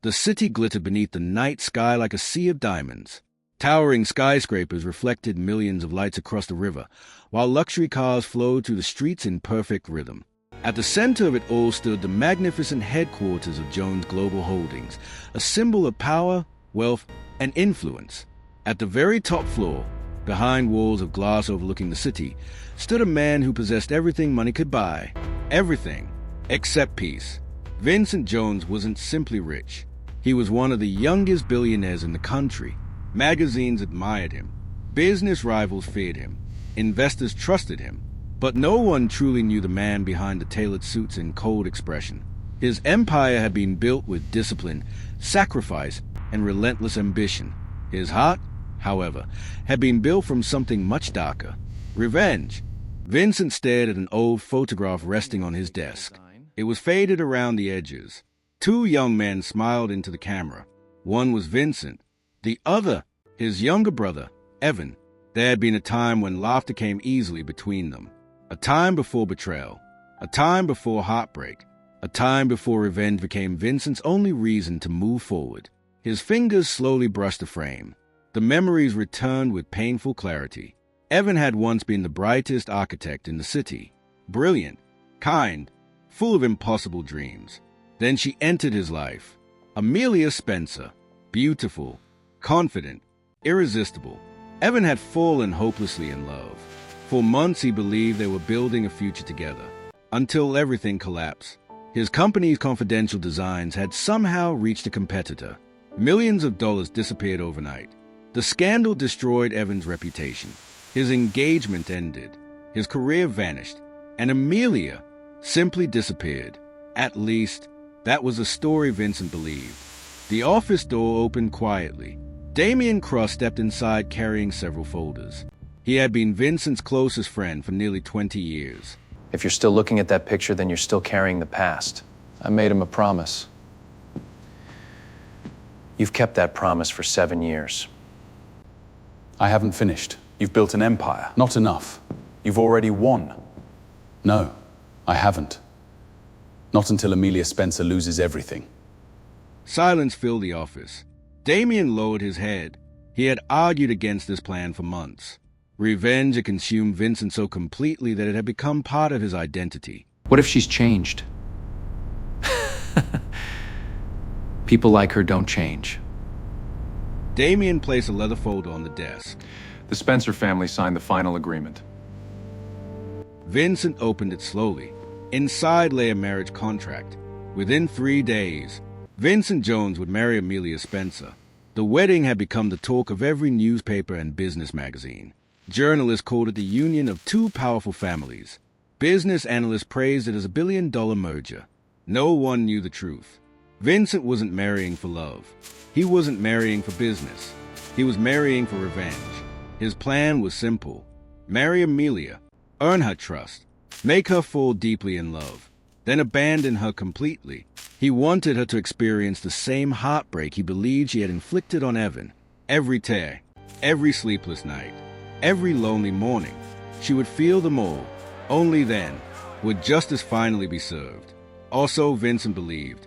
The city glittered beneath the night sky like a sea of diamonds. Towering skyscrapers reflected millions of lights across the river, while luxury cars flowed through the streets in perfect rhythm. At the center of it all stood the magnificent headquarters of Jones Global Holdings, a symbol of power, wealth, and influence. At the very top floor, behind walls of glass overlooking the city, stood a man who possessed everything money could buy. Everything, except peace. Vincent Jones wasn't simply rich. He was one of the youngest billionaires in the country. Magazines admired him. Business rivals feared him. Investors trusted him. But no one truly knew the man behind the tailored suits and cold expression. His empire had been built with discipline, sacrifice, and relentless ambition. His heart, however, had been built from something much darker: revenge. Vincent stared at an old photograph resting on his desk. It was faded around the edges. Two young men smiled into the camera. One was Vincent, the other, his younger brother, Evan. There had been a time when laughter came easily between them. A time before betrayal. A time before heartbreak. A time before revenge became Vincent's only reason to move forward. His fingers slowly brushed the frame. The memories returned with painful clarity. Evan had once been the brightest architect in the city. Brilliant, kind, full of impossible dreams. Then she entered his life. Amelia Spencer. Beautiful, confident, irresistible. Evan had fallen hopelessly in love. For months he believed they were building a future together, until everything collapsed. His company's confidential designs had somehow reached a competitor. Millions of dollars disappeared overnight. The scandal destroyed Evan's reputation. His engagement ended. His career vanished. And Amelia simply disappeared. At least, that was the story Vincent believed. The office door opened quietly. Damien Cross stepped inside carrying several folders. He had been Vincent's closest friend for nearly 20 years. If you're still looking at that picture, then you're still carrying the past. I made him a promise. You've kept that promise for 7 years. I haven't finished. You've built an empire. Not enough. You've already won. No, I haven't. Not until Amelia Spencer loses everything. Silence filled the office. Damien lowered his head. He had argued against this plan for months. Revenge had consumed Vincent so completely that it had become part of his identity. What if she's changed? People like her don't change. Damien placed a leather folder on the desk. The Spencer family signed the final agreement. Vincent opened it slowly. Inside lay a marriage contract. Within 3 days, Vincent Jones would marry Amelia Spencer. The wedding had become the talk of every newspaper and business magazine. Journalists called it the union of two powerful families. Business analysts praised it as a billion-dollar merger. No one knew the truth. Vincent wasn't marrying for love. He wasn't marrying for business. He was marrying for revenge. His plan was simple: marry Amelia, earn her trust, make her fall deeply in love, then abandon her completely. He wanted her to experience the same heartbreak he believed she had inflicted on Evan. Every tear, every sleepless night, every lonely morning, she would feel them all. Only then would justice finally be served. Also, Vincent believed,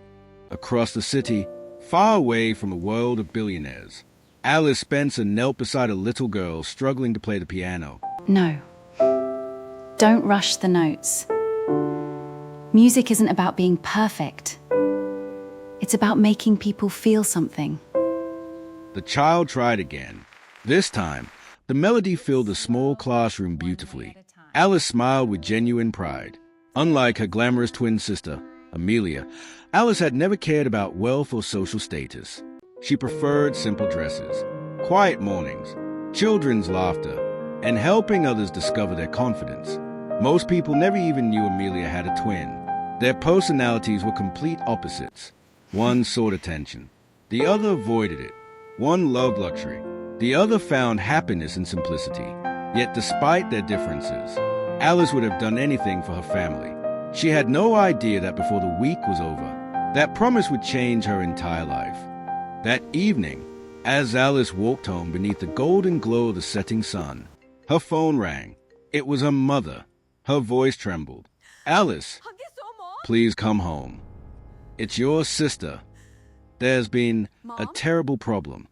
across the city, far away from a world of billionaires, Alice Spencer knelt beside a little girl struggling to play the piano. No. Don't rush the notes. Music isn't about being perfect. It's about making people feel something. The child tried again. This time, the melody filled the small classroom beautifully. Alice smiled with genuine pride. Unlike her glamorous twin sister, Amelia, Alice had never cared about wealth or social status. She preferred simple dresses, quiet mornings, children's laughter, and helping others discover their confidence. Most people never even knew Amelia had a twin. Their personalities were complete opposites. One sought attention. The other avoided it. One loved luxury. The other found happiness in simplicity. Yet despite their differences, Alice would have done anything for her family. She had no idea that before the week was over, that promise would change her entire life. That evening, as Alice walked home beneath the golden glow of the setting sun, her phone rang. It was her mother. Her voice trembled. "Alice, please come home. It's your sister, There's been a terrible problem.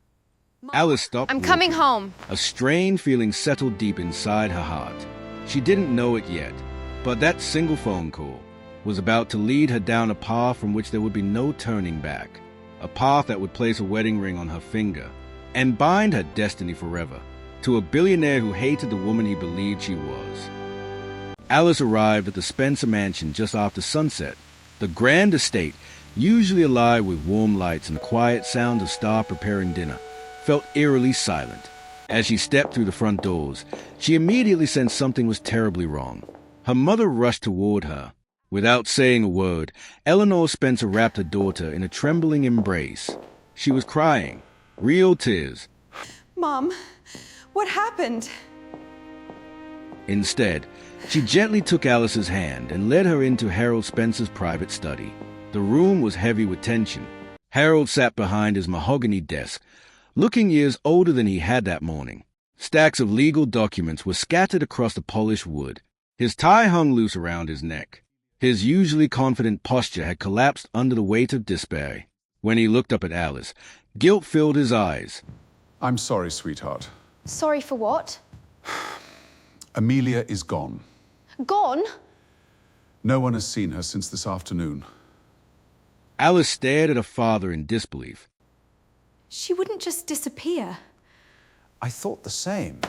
Alice stopped. I'm coming home. A strange feeling settled deep inside her heart. She didn't know it yet, but that single phone call was about to lead her down a path from which there would be no turning back. A path that would place a wedding ring on her finger and bind her destiny forever to a billionaire who hated the woman he believed she was. Alice arrived at the Spencer mansion just after sunset. The grand estate, usually alive with warm lights and the quiet sound of staff preparing dinner, felt eerily silent. As she stepped through the front doors, she immediately sensed something was terribly wrong. Her mother rushed toward her. Without saying a word, Eleanor Spencer wrapped her daughter in a trembling embrace. She was crying, real tears. Mom, what happened? Instead, she gently took Alice's hand and led her into Harold Spencer's private study. The room was heavy with tension. Harold sat behind his mahogany desk, looking years older than he had that morning. Stacks of legal documents were scattered across the polished wood. His tie hung loose around his neck. His usually confident posture had collapsed under the weight of despair. When he looked up at Alice, guilt filled his eyes. I'm sorry, sweetheart. Sorry for what? Amelia is gone. Gone? No one has seen her since this afternoon. Alice stared at her father in disbelief. She wouldn't just disappear. I thought the same.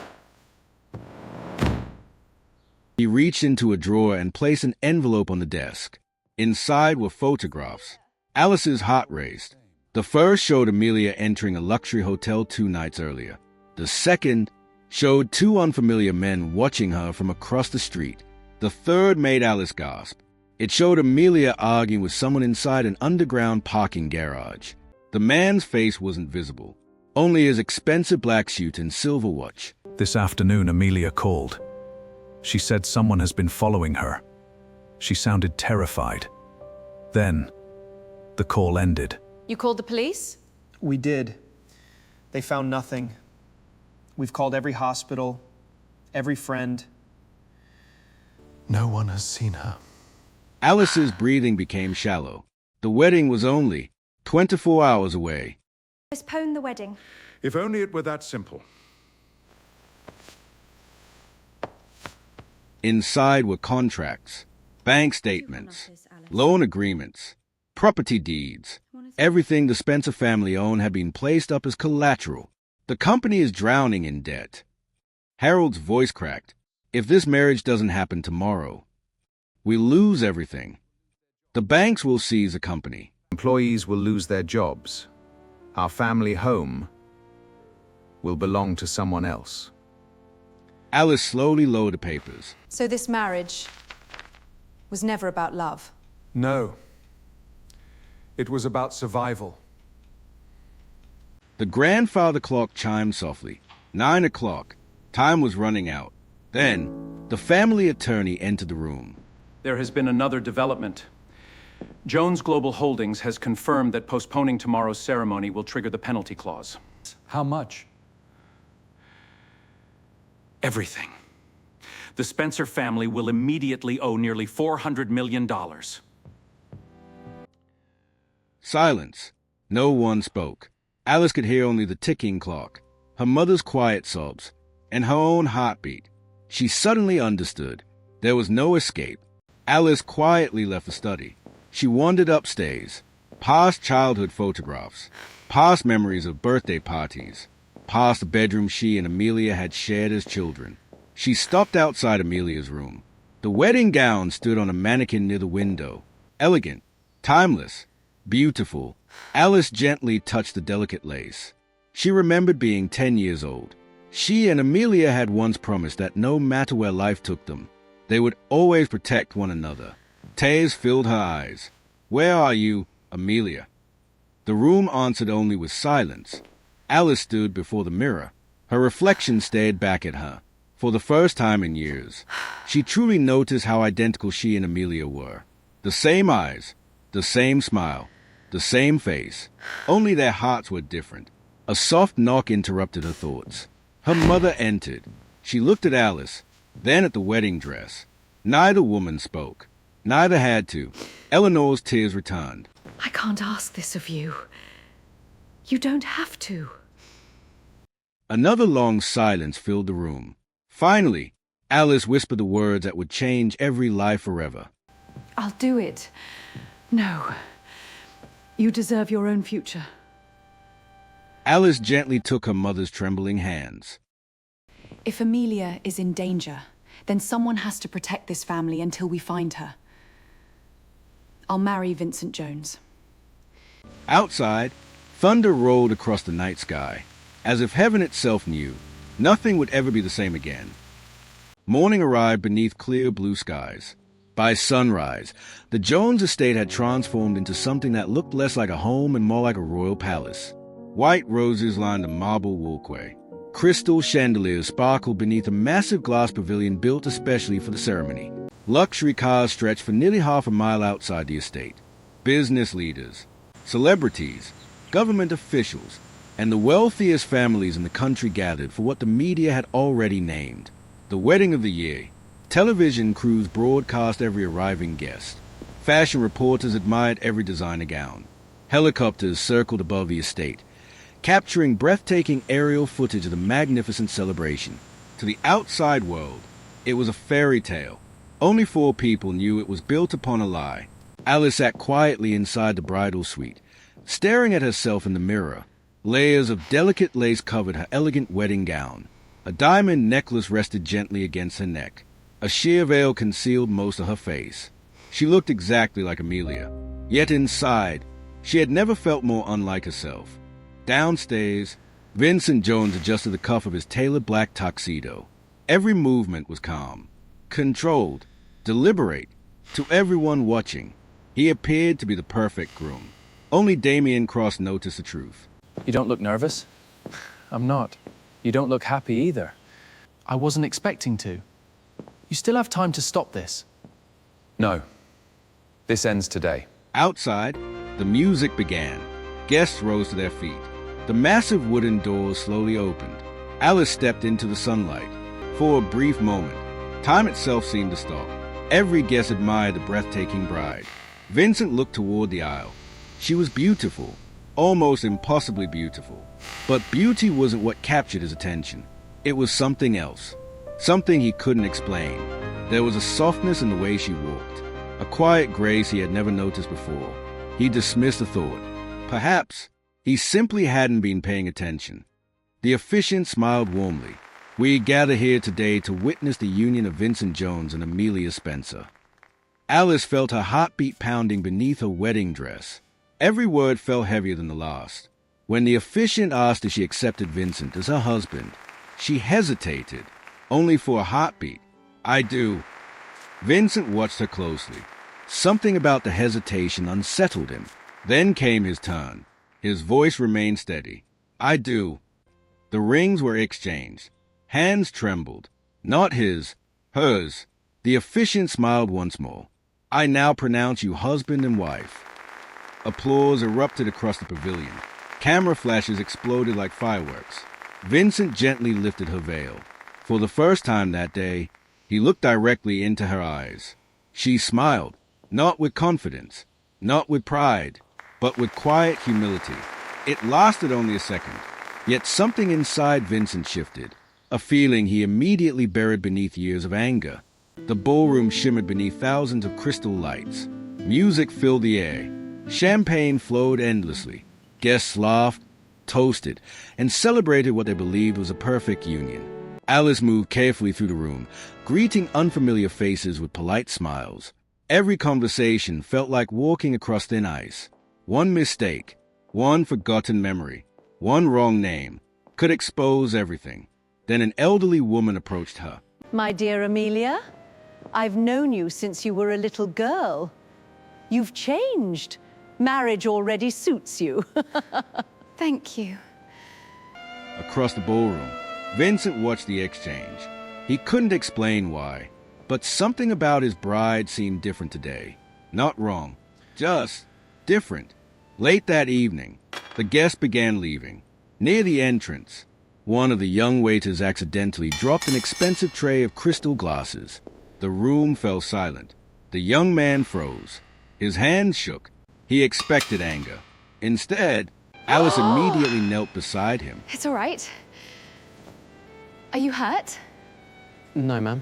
He reached into a drawer and placed an envelope on the desk. Inside were photographs. Alice's heart raced. The first showed Amelia entering a luxury hotel 2 nights earlier. The second showed 2 unfamiliar men watching her from across the street. The third made Alice gasp. It showed Amelia arguing with someone inside an underground parking garage. The man's face wasn't visible, only his expensive black suit and silver watch. This afternoon, Amelia called. She said someone has been following her. She sounded terrified. Then, the call ended. You called the police? We did. They found nothing. We've called every hospital, every friend. No one has seen her. Alice's breathing became shallow. The wedding was only 24 hours away. Postpone the wedding. If only it were that simple. Inside were contracts, bank statements, loan agreements, property deeds. Everything the Spencer family owned had been placed up as collateral. The company is drowning in debt. Harold's voice cracked. If this marriage doesn't happen tomorrow, we lose everything. The banks will seize the company. Employees will lose their jobs. Our family home will belong to someone else. Alice slowly lowered the papers. So this marriage was never about love? No. It was about survival. The grandfather clock chimed softly. 9 o'clock. Time was running out. Then, the family attorney entered the room. There has been another development. Jones Global Holdings has confirmed that postponing tomorrow's ceremony will trigger the penalty clause. How much? Everything. The Spencer family will immediately owe nearly $400 million. Silence. No one spoke. Alice could hear only the ticking clock, her mother's quiet sobs, and her own heartbeat. She suddenly understood. There was no escape. Alice quietly left the study. She wandered upstairs, past childhood photographs, past memories of birthday parties, past the bedroom she and Amelia had shared as children. She stopped outside Amelia's room. The wedding gown stood on a mannequin near the window. Elegant, timeless, beautiful. Alice gently touched the delicate lace. She remembered being 10 years old. She and Amelia had once promised that no matter where life took them, they would always protect one another. Tears filled her eyes. Where are you, Amelia? The room answered only with silence. Alice stood before the mirror. Her reflection stared back at her. For the first time in years, she truly noticed how identical she and Amelia were. The same eyes, the same smile, the same face. Only their hearts were different. A soft knock interrupted her thoughts. Her mother entered. She looked at Alice, then at the wedding dress. Neither woman spoke. Neither had to. Eleanor's tears returned. I can't ask this of you. You don't have to. Another long silence filled the room. Finally, Alice whispered the words that would change every life forever. I'll do it. No. You deserve your own future. Alice gently took her mother's trembling hands. If Amelia is in danger, then someone has to protect this family until we find her. I'll marry Vincent Jones. Outside, thunder rolled across the night sky. As if heaven itself knew, nothing would ever be the same again. Morning arrived beneath clear blue skies. By sunrise, the Jones estate had transformed into something that looked less like a home and more like a royal palace. White roses lined the marble walkway. Crystal chandeliers sparkled beneath a massive glass pavilion built especially for the ceremony. Luxury cars stretched for nearly half a mile outside the estate. Business leaders, celebrities, government officials, and the wealthiest families in the country gathered for what the media had already named the wedding of the year. Television crews broadcast every arriving guest. Fashion reporters admired every designer gown. Helicopters circled above the estate, capturing breathtaking aerial footage of the magnificent celebration. To the outside world, it was a fairy tale. Only 4 people knew it was built upon a lie. Alice sat quietly inside the bridal suite, staring at herself in the mirror. Layers of delicate lace covered her elegant wedding gown. A diamond necklace rested gently against her neck. A sheer veil concealed most of her face. She looked exactly like Amelia. Yet inside, she had never felt more unlike herself. Downstairs, Vincent Jones adjusted the cuff of his tailored black tuxedo. Every movement was calm, controlled, deliberate. To everyone watching, he appeared to be the perfect groom. Only Damien Cross noticed the truth. You don't look nervous? I'm not. You don't look happy either. I wasn't expecting to. You still have time to stop this. No. This ends today. Outside, the music began. Guests rose to their feet. The massive wooden doors slowly opened. Alice stepped into the sunlight. For a brief moment, time itself seemed to stop. Every guest admired the breathtaking bride. Vincent looked toward the aisle. She was beautiful, almost impossibly beautiful. But beauty wasn't what captured his attention. It was something else, something he couldn't explain. There was a softness in the way she walked, a quiet grace he had never noticed before. He dismissed the thought. Perhaps he simply hadn't been paying attention. The officiant smiled warmly. We gather here today to witness the union of Vincent Jones and Amelia Spencer. Alice felt her heartbeat pounding beneath her wedding dress. Every word fell heavier than the last. When the officiant asked if she accepted Vincent as her husband, she hesitated, only for a heartbeat. I do. Vincent watched her closely. Something about the hesitation unsettled him. Then came his turn. His voice remained steady. I do. The rings were exchanged. Hands trembled. Not his, hers. The officiant smiled once more. I now pronounce you husband and wife. Applause erupted across the pavilion. Camera flashes exploded like fireworks. Vincent gently lifted her veil. For the first time that day, he looked directly into her eyes. She smiled, not with confidence, not with pride, but with quiet humility. It lasted only a second, yet something inside Vincent shifted, a feeling he immediately buried beneath years of anger. The ballroom shimmered beneath thousands of crystal lights. Music filled the air. Champagne flowed endlessly. Guests laughed, toasted, and celebrated what they believed was a perfect union. Alice moved carefully through the room, greeting unfamiliar faces with polite smiles. Every conversation felt like walking across thin ice. One mistake, one forgotten memory, one wrong name could expose everything. Then an elderly woman approached her. My dear Amelia, I've known you since you were a little girl. You've changed. Marriage already suits you. Thank you. Across the ballroom, Vincent watched the exchange. He couldn't explain why, but something about his bride seemed different today. Not wrong, just different. Late that evening, the guests began leaving. Near the entrance, one of the young waiters accidentally dropped an expensive tray of crystal glasses. The room fell silent. The young man froze. His hands shook. He expected anger. Instead, Alice immediately knelt beside him. It's all right. Are you hurt? No, ma'am.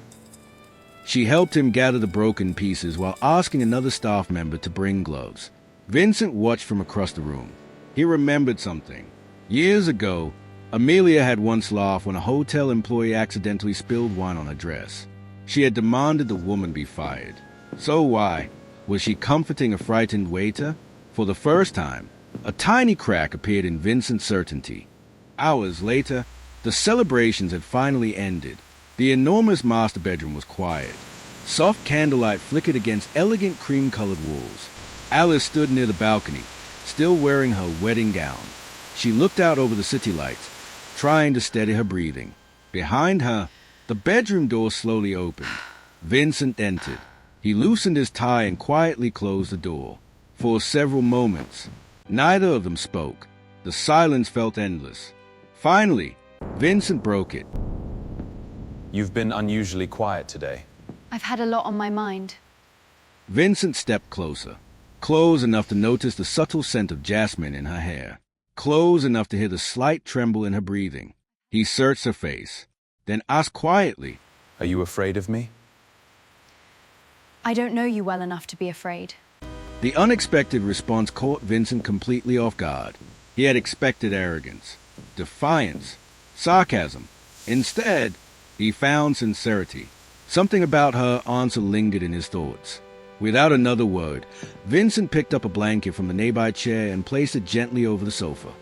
She helped him gather the broken pieces while asking another staff member to bring gloves. Vincent watched from across the room. He remembered something. Years ago, Amelia had once laughed when a hotel employee accidentally spilled wine on her dress. She had demanded the woman be fired. So why? Was she comforting a frightened waiter? For the first time, a tiny crack appeared in Vincent's certainty. Hours later, the celebrations had finally ended. The enormous master bedroom was quiet. Soft candlelight flickered against elegant cream-colored walls. Alice stood near the balcony, still wearing her wedding gown. She looked out over the city lights, trying to steady her breathing. Behind her, the bedroom door slowly opened. Vincent entered. He loosened his tie and quietly closed the door. For several moments, neither of them spoke. The silence felt endless. Finally, Vincent broke it. You've been unusually quiet today. I've had a lot on my mind. Vincent stepped closer, close enough to notice the subtle scent of jasmine in her hair, close enough to hear the slight tremble in her breathing. He searched her face, then asked quietly, Are you afraid of me? I don't know you well enough to be afraid. The unexpected response caught Vincent completely off guard. He had expected arrogance, defiance, sarcasm. Instead, he found sincerity. Something about her answer lingered in his thoughts. Without another word, Vincent picked up a blanket from the nearby chair and placed it gently over the sofa.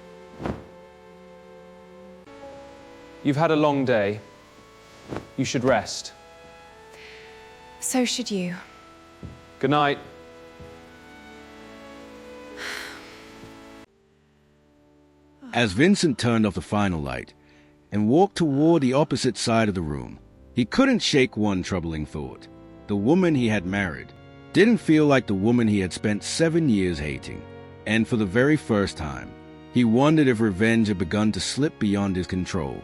You've had a long day. You should rest. So should you. Good night. As Vincent turned off the final light and walked toward the opposite side of the room, he couldn't shake one troubling thought. The woman he had married didn't feel like the woman he had spent 7 years hating. And for the very first time, he wondered if revenge had begun to slip beyond his control.